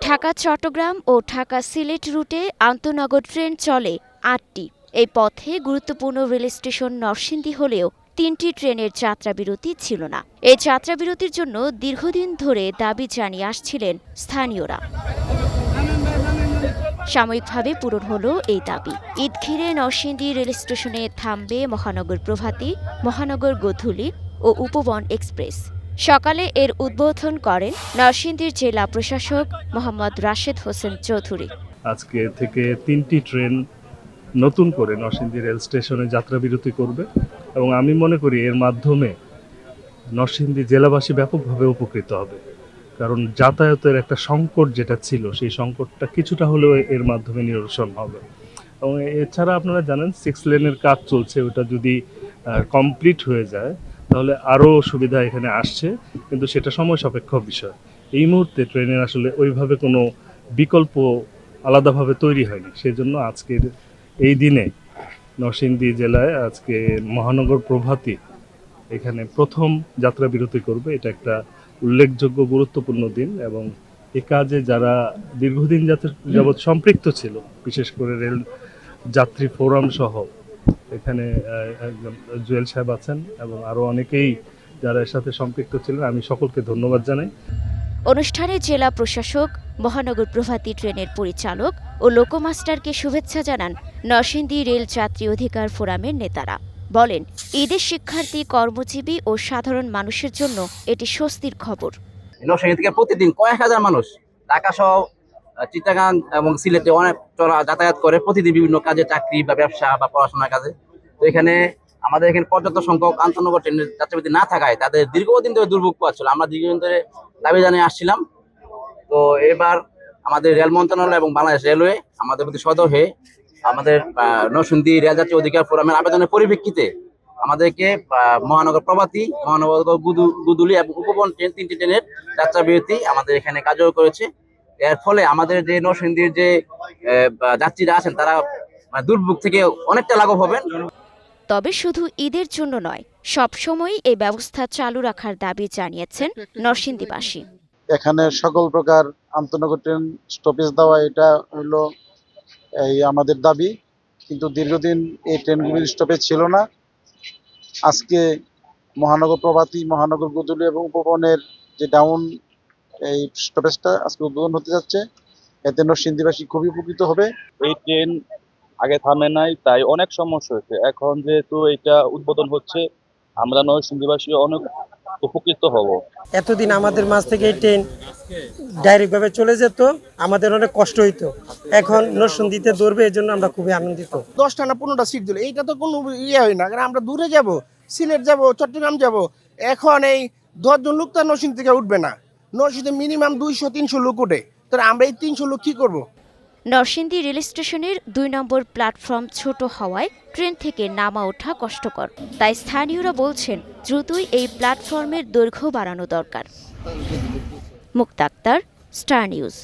ঢাকা চট্টগ্রাম ও ঢাকা সিলেট রুটে আন্তঃনগর ট্রেন চলে ৮টি। এই পথে গুরুত্বপূর্ণ রেল স্টেশন নরসিংদী হলেও ৩টি ট্রেনের যাত্রাবিরতি ছিল না। এই যাত্রাবিরতির জন্য দীর্ঘদিন ধরে দাবি জানিয়ে আসছিলেন স্থানীয়রা। সাময়িকভাবে পূরণ হলো এই দাবি। ঈদ ঘিরে নরসিংদী রেল স্টেশনে থামবে মহানগর প্রভাতী, মহানগর গোধূলী ও উপবন এক্সপ্রেস। সকালে এর উদ্বোধন করেন নরসিংদীর জেলা প্রশাসক মোহাম্মদ রাশেদ হোসেন চৌধুরী। আজকে থেকে 3টি ট্রেন নতুন করে নরসিংদী রেল স্টেশনে যাত্রাবিরতি করবে এবং আমি মনে করি এর মাধ্যমে নরসিংদী জেলাবাসী ব্যাপকভাবে উপকৃত হবে। কারণ যাতায়াতের একটা সংকট যেটা ছিল সেই সংকটটা কিছুটা হলেও এর মাধ্যমে নিরসন হবে। এবং এছাড়া আপনারা জানেন 6 লেনের কাজ চলছে, ওটা যদি কমপ্লিট হয়ে যায় তাহলে আরও সুবিধা এখানে আসছে, কিন্তু সেটা সময় সাপেক্ষ বিষয়। এই মুহূর্তে ট্রেনের আসলে ওইভাবে কোনো বিকল্প আলাদাভাবে তৈরি হয়নি। সেজন্য আজকের এই দিনে নরসিংদী জেলায় আজকে মহানগর প্রভাতী এখানে প্রথম যাত্রা বিরতি করবে। এটা একটা উল্লেখযোগ্য গুরুত্বপূর্ণ দিন এবং এ কাজে যারা দীর্ঘদিন যাবৎ সম্পৃক্ত ছিল, বিশেষ করে রেল যাত্রী ফোরাম সহ এখানে একজন জুয়েল সাহেব আছেন এবং আরও অনেকেই যারা এর সাথে সম্পৃক্ত ছিলেন, আমি সকলকে ধন্যবাদ জানাই। অনুষ্ঠানে জেলা প্রশাসক, মহানগর প্রভাতী ট্রেনের পরিচালক ও লোকোমাস্টারকে শুভেচ্ছা জানান নরসিংদী রেল যাত্রী অধিকার ফোরামের নেতারা। বলেন, ঈদের শিক্ষার্থী, কর্মজীবী ও সাধারণ মানুষের জন্য এটি স্বস্তির খবর। নরসিংদী থেকে প্রতিদিন কয়েক হাজার মানুষ ঢাকা সহ চিটাগাং এবং সিলেটে অনেক যাতায়াত করে প্রতিদিন বিভিন্ন কাজে, চাকরি বা ব্যবসা বা পড়াশোনার কাজে। তো এখানে আমাদের এখানে পর্যাপ্ত সংখ্যক আন্তঃনগর ট্রেনের যাত্রাবিরতি না থাকায় তাদের দীর্ঘদিন ধরে দুর্ভোগ পাচ্ছিল। আমরা দীর্ঘদিন ধরে দাবি জানিয়ে আসছিলাম। তো এবার আমাদের রেল মন্ত্রণালয় এবং বাংলাদেশ রেলওয়ে আমাদের প্রতি সদয় হয়ে আমাদের নরসিংদী রেল যাত্রী অধিকার ফোরামের আবেদনের পরিপ্রেক্ষিতে আমাদেরকে মহানগর প্রভাতী, মহানগর গোধূলী এবং উপবন ট্রেন 3টি ট্রেনের যাত্রাবিরতি আমাদের এখানে কার্যকর করেছে। এর ফলে আমাদের যে নরসিংদীর যে যাত্রীরা আছেন তারা দুর্ভোগ থেকে অনেকটা লাঘব হবেন। তবে শুধু ঈদের জন্য নয়, সবসময় এই ব্যবস্থা চালু রাখার দাবি জানিয়েছেন নরসিংদীবাসী। এখানে সকল প্রকার আন্তঃনগর ট্রেন স্টপেজ দেওয়া, এটা হলো এই আমাদের দাবি। কিন্তু দীর্ঘদিন এই ট্রেনগুলির স্টপেজ ছিল না। আজকে মহানগর প্রভাতী, মহানগর গোধূলী এবং উপবনের যে ডাউন এই স্টপেজটা আজকে উদ্বোধন হতে যাচ্ছে। এতে নরসিংদীবাসী খুবই উপকৃত হবে। এই ট্রেন আগে থামে নাই, তাই অনেক সমস্যা হয়েছে। এখন যেহেতু এটা উদ্বোধন হচ্ছে, আমরা নরসিংদীবাসী অনেক উপকৃত হব। এতদিন আমাদের মাঝ থেকে এই ট্রেন ডাইরেক্টভাবে চলে যেত, আমাদের অনেক কষ্ট হইতো। এখন নরসিংদীতে দৌড়বে, এই জন্য আমরা খুবই আনন্দিত। 10টা না 15টা সিট দিল, এইটা তো কোনো ইয়ে হয় না। কারণ আমরা দূরে যাব, সিলেট যাব, চট্টগ্রাম যাব। এখন এই 10 জন লোক তো নরসিংদী থেকে উঠবে না। নরসিংদীতে মিনিমাম 200-300 লোক উঠে। তাহলে আমরা এই 300 লোক কি করবো? নরসিংদী রেল স্টেশনের 2 নম্বর প্ল্যাটফর্ম ছোট হওয়ায় ট্রেন থেকে নামা ওঠা কষ্টকর। তাই স্থানীয়রা বলছেন, দ্রুতই এই প্ল্যাটফর্মের দৈর্ঘ্য বাড়ানো দরকার। মুক্তা আক্তার, স্টার নিউজ।